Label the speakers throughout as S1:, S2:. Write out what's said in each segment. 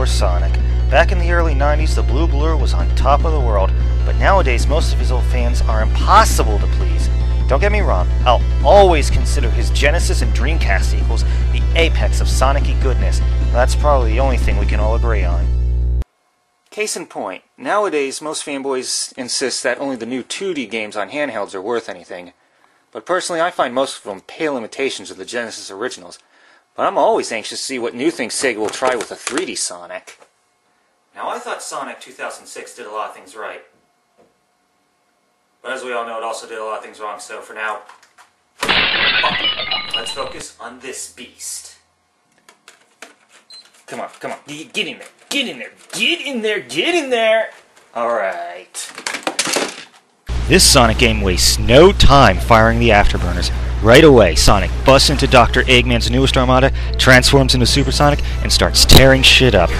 S1: Sonic. Back in the early 90s, the Blue Blur was on top of the world, but nowadays most of his old fans are impossible to please. Don't get me wrong, I'll always consider his Genesis and Dreamcast sequels the apex of Sonic-y goodness. That's probably the only thing we can all agree on. Case in point, nowadays most fanboys insist that only the new 2D games on handhelds are worth anything. But personally, I find most of them pale imitations of the Genesis originals. But I'm always anxious to see what new things Sega will try with a 3D Sonic. Now, I thought Sonic 2006 did a lot of things right. But as we all know, it also did a lot of things wrong, so for now, let's focus on this beast. Come on, come on, get in there, get in there, get in there, get in there! Alright. This Sonic game wastes no time firing the afterburners. Right away, Sonic busts into Dr. Eggman's newest armada, transforms into Super Sonic, and starts tearing shit up.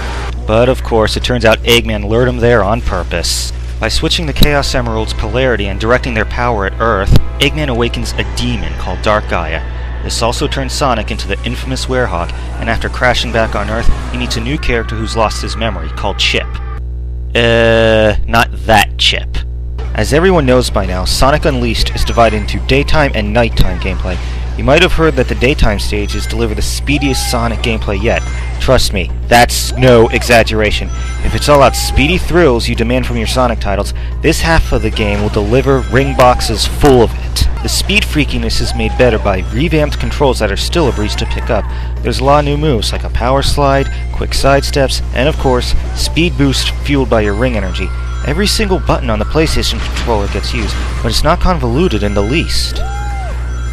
S1: But of course, it turns out Eggman lured him there on purpose. By switching the Chaos Emerald's polarity and directing their power at Earth, Eggman awakens a demon called Dark Gaia. This also turns Sonic into the infamous Werehog, and after crashing back on Earth, he meets a new character who's lost his memory, called Chip. Not that Chip. As everyone knows by now, Sonic Unleashed is divided into daytime and nighttime gameplay. You might have heard that the daytime stages deliver the speediest Sonic gameplay yet. Trust me, that's no exaggeration. If it's all out speedy thrills you demand from your Sonic titles, this half of the game will deliver ring boxes full of it. The speed freakiness is made better by revamped controls that are still a breeze to pick up. There's a lot of new moves like a power slide, quick sidesteps, and of course, speed boost fueled by your ring energy. Every single button on the PlayStation controller gets used, but it's not convoluted in the least.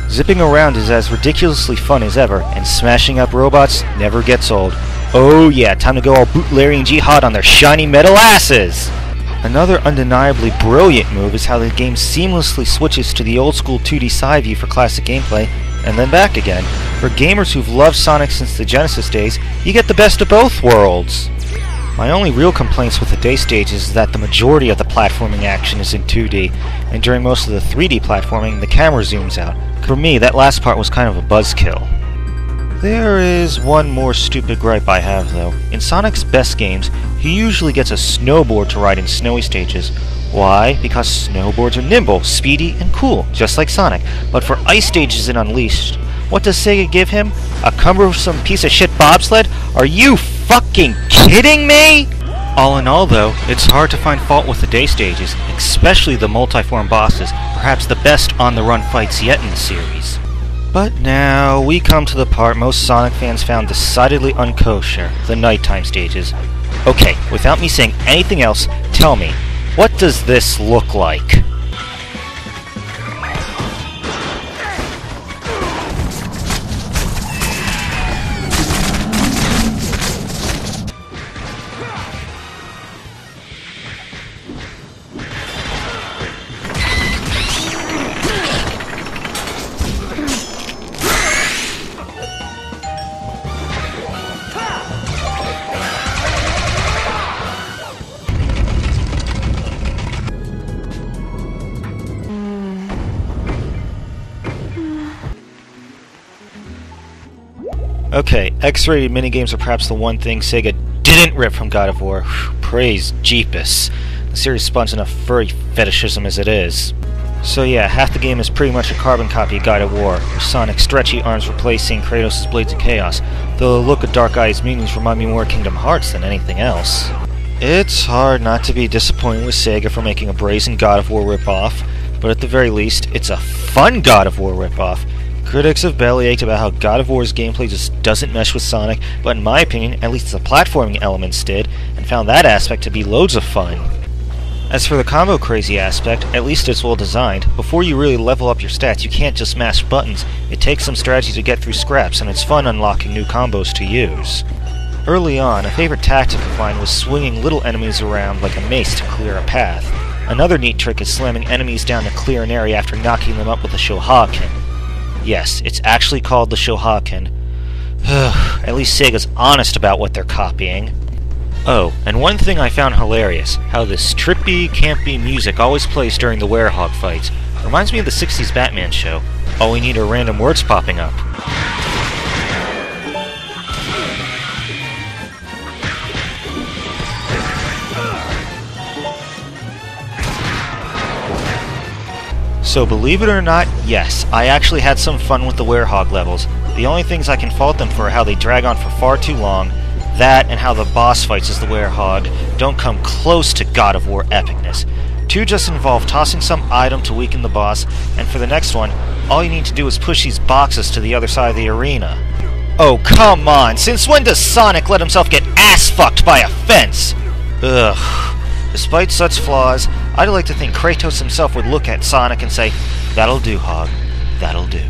S1: Zipping around is as ridiculously fun as ever, and smashing up robots never gets old. Oh yeah, time to go all Bootlarian Jihad on their shiny metal asses! Another undeniably brilliant move is how the game seamlessly switches to the old school 2D side view for classic gameplay, and then back again. For gamers who've loved Sonic since the Genesis days, you get the best of both worlds! My only real complaints with the day stages is that the majority of the platforming action is in 2D, and during most of the 3D platforming, the camera zooms out. For me, that last part was kind of a buzzkill. There is one more stupid gripe I have, though. In Sonic's best games, he usually gets a snowboard to ride in snowy stages. Why? Because snowboards are nimble, speedy, and cool, just like Sonic. But for ice stages in Unleashed, what does Sega give him? A cumbersome piece of shit bobsled? Are you fucking kidding me? All in all, though, it's hard to find fault with the day stages, especially the multiform bosses, perhaps the best on-the-run fights yet in the series. But now, we come to the part most Sonic fans found decidedly unkosher, the nighttime stages. Okay, without me saying anything else, tell me, what does this look like? Okay, X-rated minigames are perhaps the one thing Sega didn't rip from God of War. Praise Jeepus. The series spawns enough furry fetishism as it is. So yeah, half the game is pretty much a carbon copy of God of War, with Sonic's stretchy arms replacing Kratos' Blades of Chaos, though the look of Dark Gaia's minions remind me more of Kingdom Hearts than anything else. It's hard not to be disappointed with Sega for making a brazen God of War ripoff, but at the very least, it's a fun God of War ripoff. Critics have bellyached about how God of War's gameplay just doesn't mesh with Sonic, but in my opinion, at least the platforming elements did, and found that aspect to be loads of fun. As for the combo crazy aspect, at least it's well designed. Before you really level up your stats, you can't just mash buttons. It takes some strategy to get through scraps, and it's fun unlocking new combos to use. Early on, a favorite tactic of mine was swinging little enemies around like a mace to clear a path. Another neat trick is slamming enemies down to clear an area after knocking them up with a Shohaken. Yes, it's actually called the Shohaken. At least Sega's honest about what they're copying. Oh, and one thing I found hilarious, how this trippy, campy music always plays during the Werehog fights. Reminds me of the 60s Batman show. All we need are random words popping up. So believe it or not, yes, I actually had some fun with the Werehog levels. The only things I can fault them for are how they drag on for far too long, that and how the boss fights as the Werehog don't come close to God of War epicness. 2 just involve tossing some item to weaken the boss, and for the next one, all you need to do is push these boxes to the other side of the arena. Oh, come on! Since when does Sonic let himself get ass-fucked by a fence? Ugh. Despite such flaws, I'd like to think Kratos himself would look at Sonic and say, "That'll do, Hog. That'll do."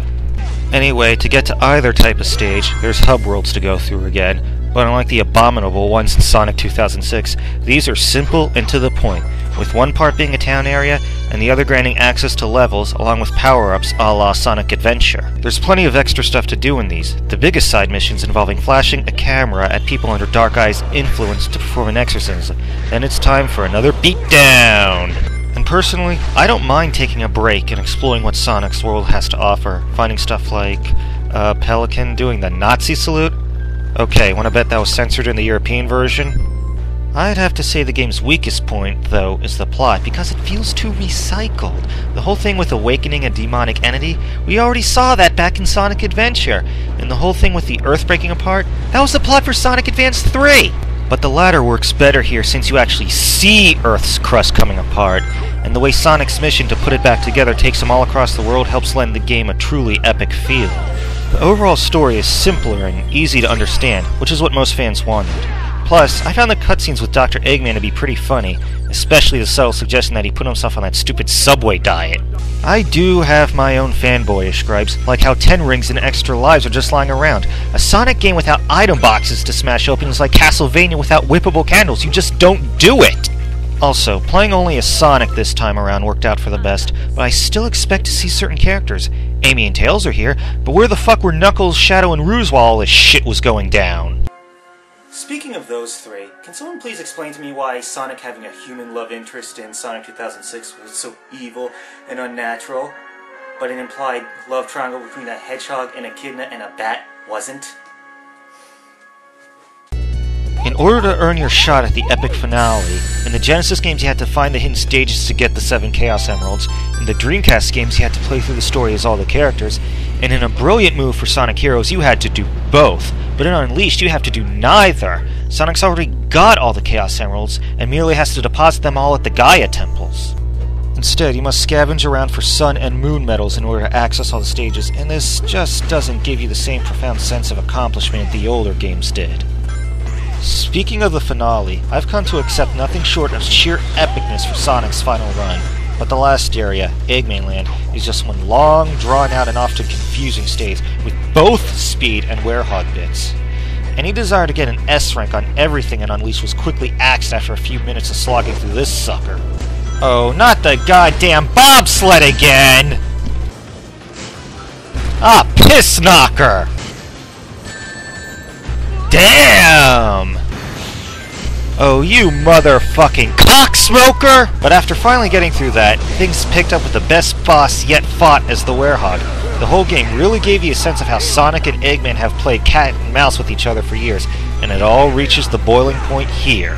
S1: Anyway, to get to either type of stage, there's hub worlds to go through again, but unlike the abominable ones in Sonic 2006, these are simple and to the point, with one part being a town area, and the other granting access to levels, along with power-ups a la Sonic Adventure. There's plenty of extra stuff to do in these, the biggest side missions involving flashing a camera at people under Dark Eye's influence to perform an exorcism. Then it's time for another beatdown! And personally, I don't mind taking a break and exploring what Sonic's world has to offer, finding stuff like, Pelican doing the Nazi salute? Okay, wanna bet that was censored in the European version? I'd have to say the game's weakest point, though, is the plot, because it feels too recycled. The whole thing with awakening a demonic entity, we already saw that back in Sonic Adventure. And the whole thing with the Earth breaking apart, that was the plot for Sonic Advance 3! But the latter works better here since you actually see Earth's crust coming apart, and the way Sonic's mission to put it back together takes him all across the world helps lend the game a truly epic feel. The overall story is simpler and easy to understand, which is what most fans wanted. Plus, I found the cutscenes with Dr. Eggman to be pretty funny, especially the subtle suggestion that he put himself on that stupid Subway diet. I do have my own fanboyish gripes, like how 10 rings and extra lives are just lying around. A Sonic game without item boxes to smash open is like Castlevania without whippable candles. You just don't do it! Also, playing only as Sonic this time around worked out for the best, but I still expect to see certain characters. Amy and Tails are here, but where the fuck were Knuckles, Shadow, and Rouge while all this shit was going down? Speaking of those 3, can someone please explain to me why Sonic having a human love interest in Sonic 2006 was so evil and unnatural, but an implied love triangle between a hedgehog, an echidna, and a bat wasn't? In order to earn your shot at the epic finale, in the Genesis games you had to find the hidden stages to get the 7 Chaos Emeralds, in the Dreamcast games you had to play through the story as all the characters, and in a brilliant move for Sonic Heroes you had to do both, but in Unleashed you have to do neither. Sonic's already got all the Chaos Emeralds, and merely has to deposit them all at the Gaia Temples. Instead, you must scavenge around for Sun and Moon medals in order to access all the stages, and this just doesn't give you the same profound sense of accomplishment the older games did. Speaking of the finale, I've come to accept nothing short of sheer epicness for Sonic's final run, but the last area, Eggman Land, is just one long, drawn-out and often confusing stage with both speed and Werehog bits. Any desire to get an S rank on everything in Unleashed was quickly axed after a few minutes of slogging through this sucker. Oh, not the goddamn bobsled again! Ah, piss knocker! Damn! Oh, you motherfucking cocksmoker! But after finally getting through that, things picked up with the best boss yet fought as the Werehog. The whole game really gave you a sense of how Sonic and Eggman have played cat and mouse with each other for years, and it all reaches the boiling point here.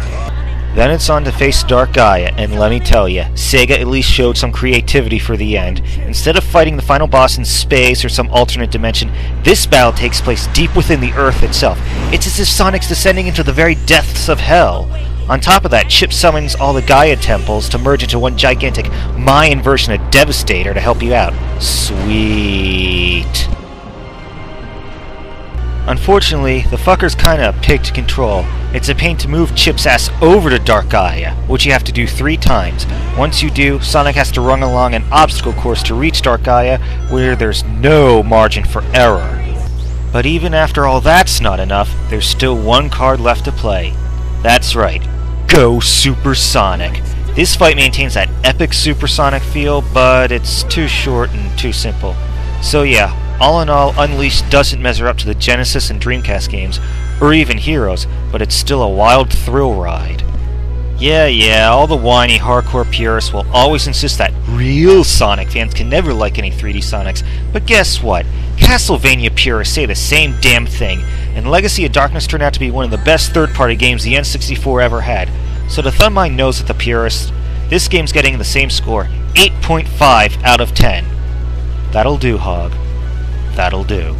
S1: Then it's on to face Dark Gaia, and let me tell ya, Sega at least showed some creativity for the end. Instead of fighting the final boss in space or some alternate dimension, this battle takes place deep within the Earth itself. It's as if Sonic's descending into the very depths of hell. On top of that, Chip summons all the Gaia temples to merge into one gigantic Mayan version of Devastator to help you out. Sweet. Unfortunately, the fucker's kinda a pig to control. It's a pain to move Chip's ass over to Dark Gaia, which you have to do 3 times. Once you do, Sonic has to run along an obstacle course to reach Dark Gaia, where there's no margin for error. But even after all that's not enough, there's still one card left to play. That's right, Go Super Sonic. This fight maintains that epic supersonic feel, but it's too short and too simple. So yeah, all in all, Unleashed doesn't measure up to the Genesis and Dreamcast games, or even Heroes, but it's still a wild thrill ride. Yeah, all the whiny hardcore purists will always insist that real Sonic fans can never like any 3D Sonics, but guess what? Castlevania purists say the same damn thing, and Legacy of Darkness turned out to be one of the best third-party games the N64 ever had. So to thumb my nose at the purists, This game's getting the same score, 8.5 out of 10. That'll do, Hog. That'll do.